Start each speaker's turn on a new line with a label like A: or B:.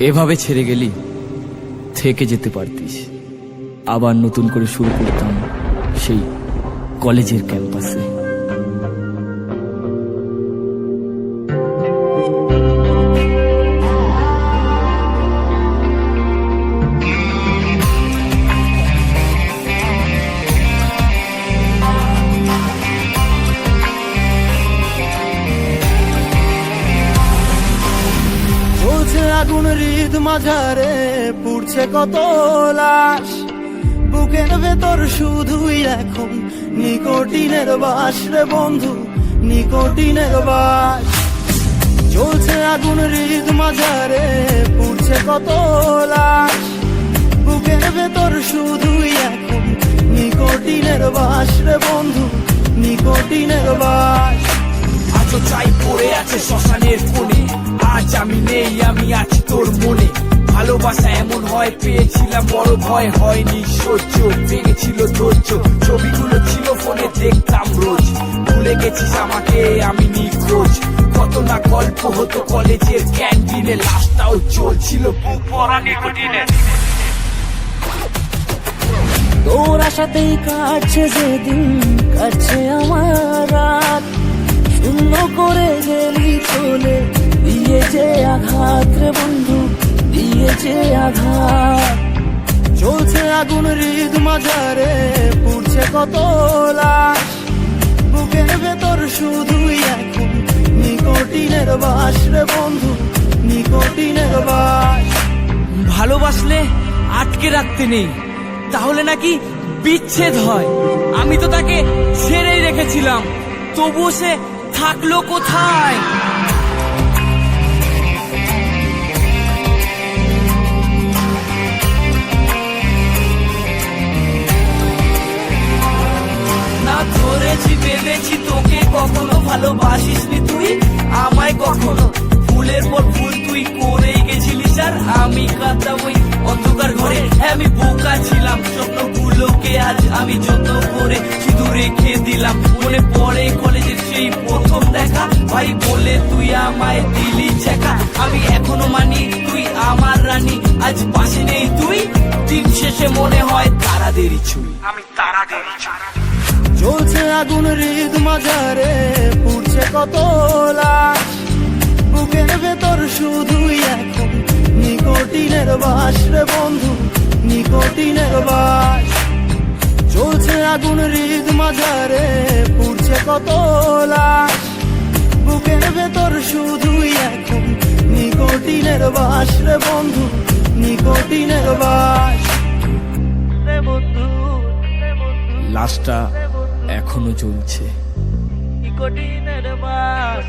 A: এভাবে ছেড়ে গেলি থেকে যেতে পারতিস, আবার নতুন করে শুরু করতাম সেই কলেজের ক্যাম্পাসে।
B: আগুন হৃদ মাঝারে পুড়ছে কত লাশ, বুকের ভেতর শুধুই এখন নিকোটিনের বাস রে বন্ধু, নিকোটিনের বাস। চলছে আগুন হৃদ মাঝারে পুড়ছে কত লাশ, বুকের ভেতর শুধুই এখন নিকোটিনের বাস রে বন্ধু, নিকোটিনের বাস।
C: আজও চাই পড়ে আছে শ্মশানের কোণে, আজ আমি নেই, আমি আছি তোর মনে। ভালোবাসা এমন হয় পেয়েছিলাম বড় ভয়, হয়নি সহ্য, ভেঙেছিল ধৈর্য। ছবিগুলো ছিল ফোনে দেখতাম রোজ, ভুলে গেছিস আমাকে আমি নিখোঁজ। কত না গল্প হতো কলেজের ক্যান্টিনে, লাশটাও চলছিল বুক ভরা নিকোটিনে।
B: তোর আশাতেই কাটছে যেদিন, কাটছে আমার রাত, শূন্য করে গেলি চলে, দিয়ে যে আঘাত রে বন্ধু, দিয়ে যে আঘাত। চলছে আগুন হৃদ মাঝারে পুড়ছে কত লাশ, বুকের ভেতর শুধুই এখন নিকোটিনের বাস রে বন্ধু, নিকোটিনের বাস।
A: ভালোবাসলে আটকে রাখতে নেই, তাহলে নাকি বিচ্ছেদ হয়। আমি তো তাকে ছেড়েই রেখেছিলাম, তবুও সে থাকলো কোথায়?
C: না ধরেছি ভেবেছি তোকে, কখনো ভালোবাসিসনি তুই আমায় কখনো। ফুলের পর ফুল তুই করেই গেছিলিস, আর আমি কাঁদতাম ওই অন্ধকার ঘরে। আমি বোকা ছিলাম, স্বপ্নগুলোকে আজ আমি যত্ন করে শুধু রেখে দিলাম। মনে পড়ে কলেজের সেই প্রথম দেখা, ভাই বলে তুই আমায় দিলি ছেকা। আমি এখনো মানি তুই আমার রানী, আজ পাশে নেই তুই, দিন শেষে মনে হয় তারাদেরই ছুঁই, আমি তারাদেরই ছুঁই।
B: চলছে আগুন হৃদ মাঝারে পুড়ছে কত লাশ, বুকের ভেতর শুধুই এখন নিকোটিনের বাস রে বন্ধু, নিকোটিনের বাস। চলছে আগুন হৃদ মাঝারে পুড়ছে কত লাশ, বুকের ভেতর শুধুই এখন নিকোটিনের বাস রে বন্ধু, নিকোটিনের বাস রে বন্ধু।
A: লাশটা এখনো জ্বলছে।
B: নিকোটিনের বাস।